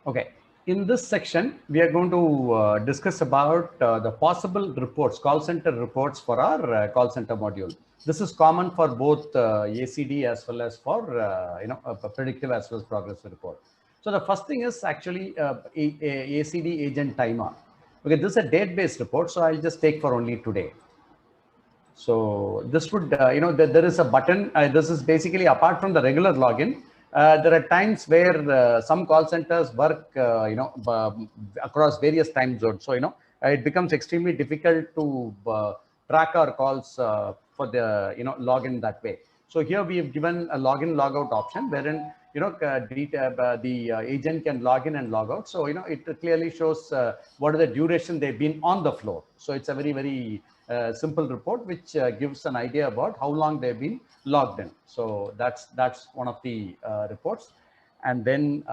Okay. In this section, we are going to discuss about the possible reports, call center reports for our call center module. This is common for both ACD as well as for a predictive as well as progressive report. So the first thing is actually ACD agent timer. Okay, this is a date-based report, so I'll just take for only today. So this would, there is a button. This is basically apart from the regular login. There are times where some call centers work, across various time zones. So, it becomes extremely difficult to track our calls for the, login that way. So here we have given a login logout option wherein, the agent can log in and log out. So, it clearly shows what is the duration they've been on the floor. So it's a very, very simple report which gives an idea about how long they've been logged in. So that's one of the reports. And then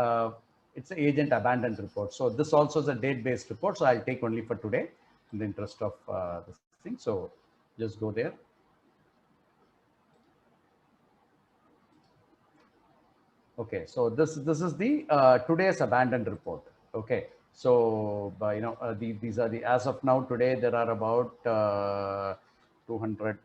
it's an agent abandoned report. So this also is a date-based report. So I'll take only for today in the interest of this thing. So just go there. Okay, so this is the today's abandoned report. Okay, so these are the, as of now today there are about 200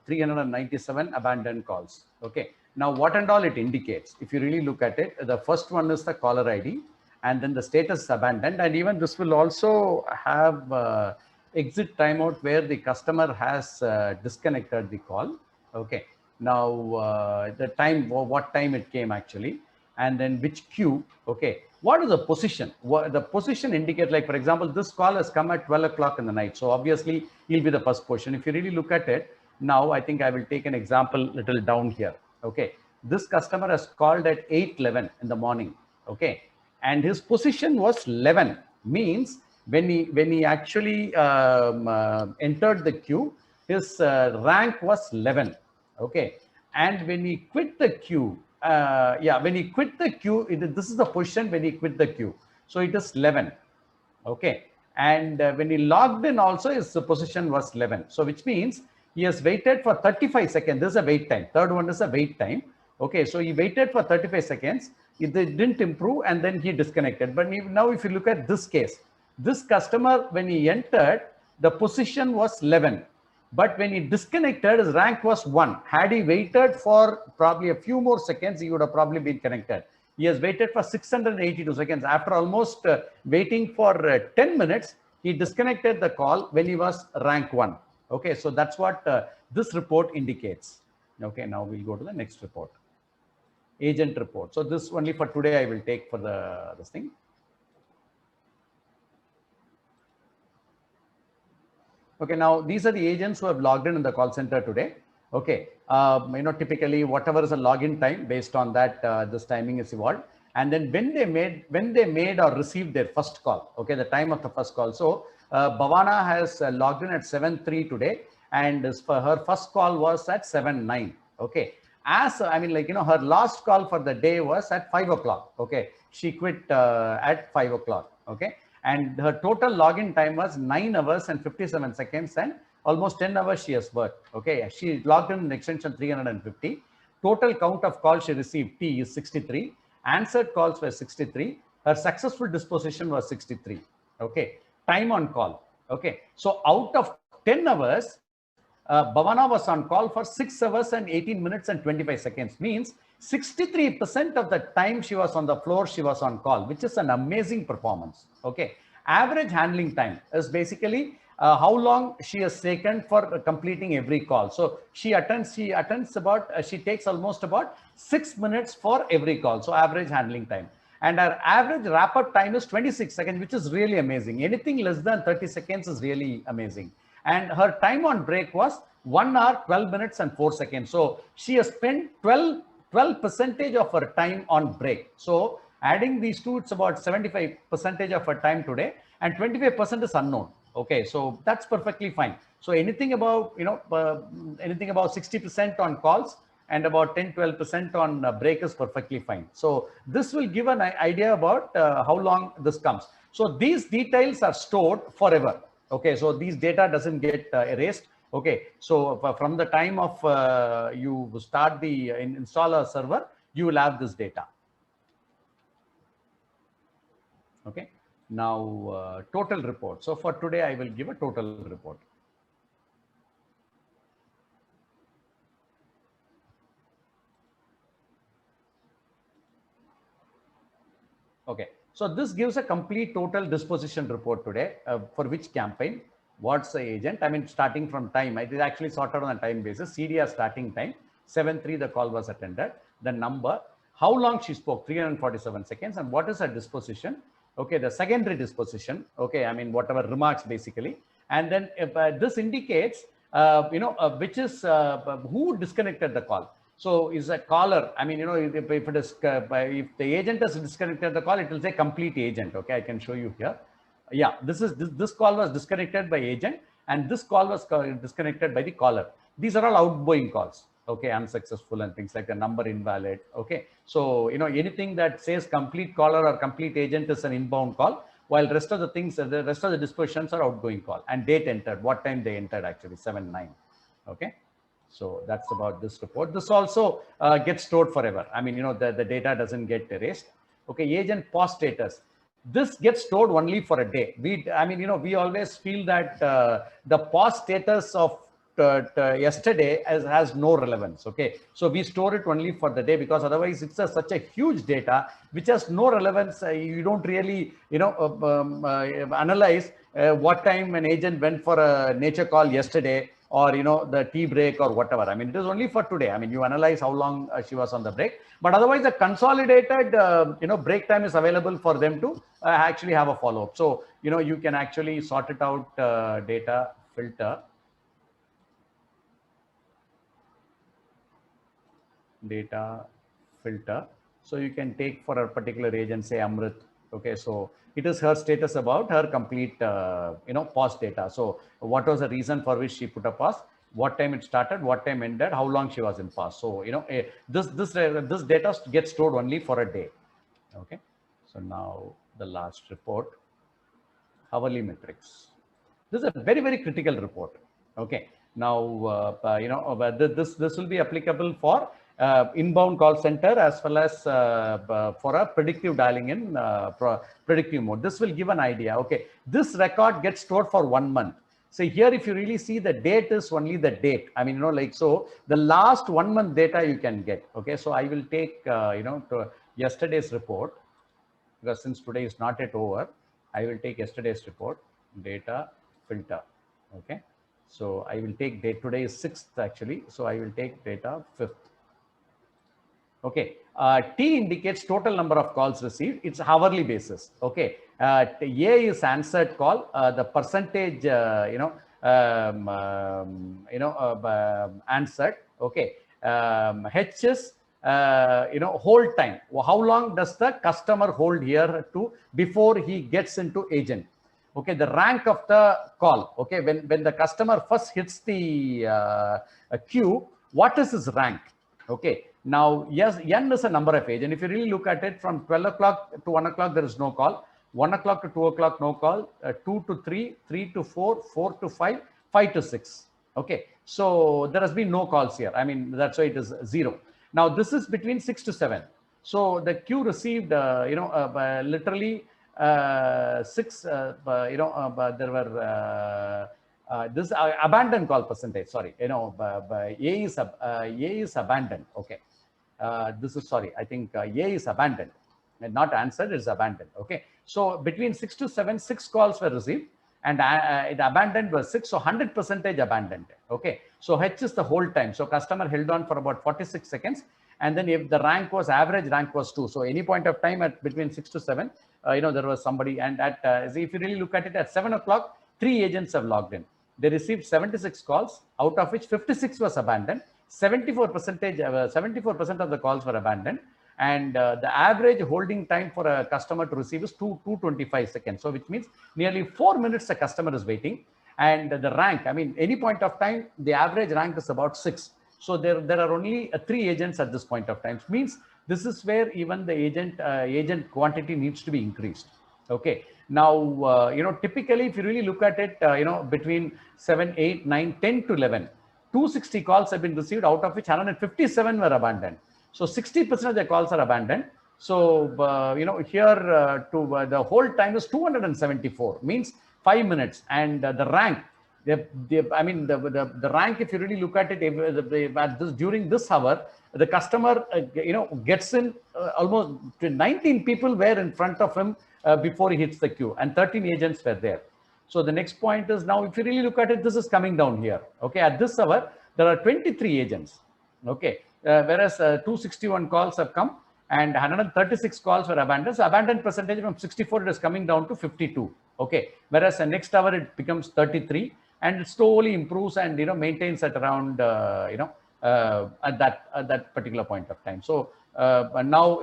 397 abandoned calls. Okay, now what and all it indicates, if you really look at it, the first one is the caller ID, and then the status is abandoned, and even this will also have exit timeout where the customer has disconnected the call. Okay, now the time, what time it came actually, and then which queue. Okay, what is the position? What the position indicate, like for example, this call has come at 12 o'clock in the night, so obviously he'll be the first position. If you really look at it now, I think I will take an example little down here. Okay, this customer has called at 8:11 in the morning. Okay, and his position was 11, means when he actually entered the queue, his rank was 11. Okay, and when he quit the queue, when he quit the queue, this is the position when he quit the queue, so it is 11. Okay, and when he logged in also, his position was 11, so which means he has waited for 35 seconds. This is a wait time. Third one is a wait time. Okay, so he waited for 35 seconds, it didn't improve, and then he disconnected. But now if you look at this case, this customer, when he entered, the position was 11, but when he disconnected, his rank was 1. Had he waited for probably a few more seconds, he would have probably been connected. He has waited for 682 seconds. After almost waiting for 10 minutes, he disconnected the call when he was rank 1. Okay, so that's what this report indicates. Okay, now we'll go to the next report. Agent report. So this only for today I will take for this thing. Okay, now these are the agents who have logged in the call center today. Okay, typically whatever is a login time, based on that, this timing is evolved. And then when they made or received their first call, okay, the time of the first call. So Bhavana has logged in at 7:03 today, and for her first call was at 7:09. Okay, her last call for the day was at 5 o'clock. Okay, she quit at 5 o'clock. Okay, and her total login time was 9 hours and 57 seconds, and almost 10 hours she has worked. Okay, she logged in extension 350. Total count of calls she received, T, is 63. Answered calls were 63. Her successful disposition was 63. Okay, time on call. Okay, so out of 10 hours, Bhavana was on call for 6 hours and 18 minutes and 25 seconds. Means 63% of the time she was on the floor, she was on call, which is an amazing performance. Okay, average handling time is basically how long she has taken for completing every call. So she attends about, she takes almost about 6 minutes for every call. So average handling time. And her average wrap-up time is 26 seconds, which is really amazing. Anything less than 30 seconds is really amazing. And her time on break was 1 hour, 12 minutes and 4 seconds. So she has spent 12% of her time on break. So adding these two, it's about 75% of her time today, and 25% is unknown. Okay, so that's perfectly fine. So anything about, anything about 60% on calls and about 10-12% on break is perfectly fine. So this will give an idea about how long this comes. So these details are stored forever. Okay, so these data doesn't get erased. Okay, so from the time of you start the install a server, you will have this data. Okay. Now, total report. So for today, I will give a total report. Okay. So this gives a complete total disposition report today for which campaign, what's the agent. I mean, starting from time, it is actually sorted on a time basis. CDR starting time, 7:03, the call was attended. The number, how long she spoke, 347 seconds, and what is her disposition. Okay, the secondary disposition. Okay, I mean, whatever remarks basically. And then if, this indicates, which is who disconnected the call. So is a caller, I mean, if it is, if the agent has disconnected the call, it will say complete agent. Okay, I can show you here. Yeah, this call was disconnected by agent, and this call was disconnected by the caller. These are all outgoing calls. Okay, unsuccessful and things like the number invalid. Okay, so anything that says complete caller or complete agent is an inbound call, while rest of the things, the rest of the dispositions are outgoing call, and date entered, what time they entered actually, 7/9. Okay. So that's about this report. This also gets stored forever. I mean, the data doesn't get erased. Okay, agent pause status. This gets stored only for a day. We always feel that the pause status of yesterday has no relevance. Okay, so we store it only for the day, because otherwise it's such a huge data which has no relevance. You don't really analyze what time an agent went for a nature call yesterday, or the tea break or whatever. I mean, it is only for today. I mean, you analyze how long she was on the break, but otherwise the consolidated break time is available for them to actually have a follow-up. So you can actually sort it out. Data filter, so you can take for a particular agent, say Amrit. Okay, so it is her status about her complete pause data. So what was the reason for which she put a pause, what time it started, what time ended, how long she was in pause. So this data gets stored only for a day. Okay, so now the last report, hourly metrics. This is a very, very critical report. Okay, now this will be applicable for inbound call center, as well as for a predictive dialing in predictive mode. This will give an idea. Okay, this record gets stored for 1 month. So here, if you really see, the date is only the date. I mean, so the last 1 month data you can get. Okay, so I will take to yesterday's report, because since today is not yet over, I will take yesterday's report, data filter. Okay, so I will take date. Today is 6th actually, so I will take data 5th. Okay, T indicates total number of calls received. It's hourly basis. Okay, A is answered call. The percentage, answered. Okay, H is hold time. How long does the customer hold here to before he gets into agent? Okay, the rank of the call. Okay, when the customer first hits the queue, what is his rank? Okay, now yes, N is a number of agent. If you really look at it, from 12 o'clock to 1 o'clock, there is no call. 1 o'clock to 2 o'clock, no call. 2 to 3, 3 to 4, 4 to 5, 5 to 6. Okay, so there has been no calls here. I mean, that's why it is 0. Now this is between 6 to 7. So the queue received, literally 6. There were. This abandoned call percentage. Sorry, A is abandoned. Okay, this is, sorry, I think A is abandoned, and not answered, is abandoned. Okay, so between 6 to 7, 6 calls were received, and it abandoned was 6, so 100% abandoned. Okay, so H is the hold time. So customer held on for about 46 seconds, and then if the rank was, average rank was 2. So any point of time at between 6 to 7, there was somebody, and at if you really look at it, at 7 o'clock, 3 agents have logged in. They received 76 calls, out of which 56 was abandoned. 74% of the calls were abandoned, and the average holding time for a customer to receive is 225 seconds. So which means nearly 4 minutes the customer is waiting. And the rank, I mean, any point of time, the average rank is about 6. So there are only 3 agents at this point of time. Which means this is where even the agent quantity needs to be increased. Okay, now typically, if you really look at it, between 7, 8, 9, 10 to 11, 260 calls have been received, out of which 157 were abandoned. So 60% of the calls are abandoned. So, here the whole time is 274, means 5 minutes. And the rank, the rank, if you really look at it, during this hour, the customer, gets in almost 19 people were in front of him before he hits the queue, and 13 agents were there. So the next point is, now if you really look at it, this is coming down here. Okay, at this hour, there are 23 agents. Okay, whereas 261 calls have come and 136 calls were abandoned. So abandoned percentage from 64, it is coming down to 52. Okay, whereas the next hour it becomes 33, and it slowly improves and maintains at around at that particular point of time. So now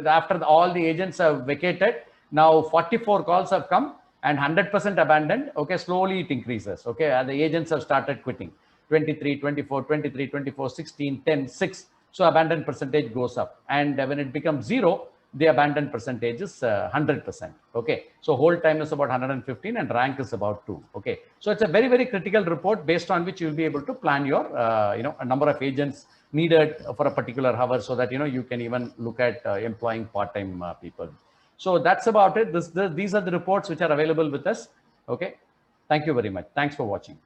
after all the agents have vacated, now 44 calls have come and 100% abandoned. Okay, slowly it increases. Okay, and the agents have started quitting. 23, 24, 23, 24, 16, 10, 6. So abandoned percentage goes up. And when it becomes 0, the abandoned percentage is 100%. Okay, so whole time is about 115 and rank is about 2. Okay, so it's a very, very critical report based on which you'll be able to plan your, a number of agents needed for a particular hour, so that, you can even look at employing part-time people. So that's about it. These are the reports which are available with us. Okay, thank you very much. Thanks for watching.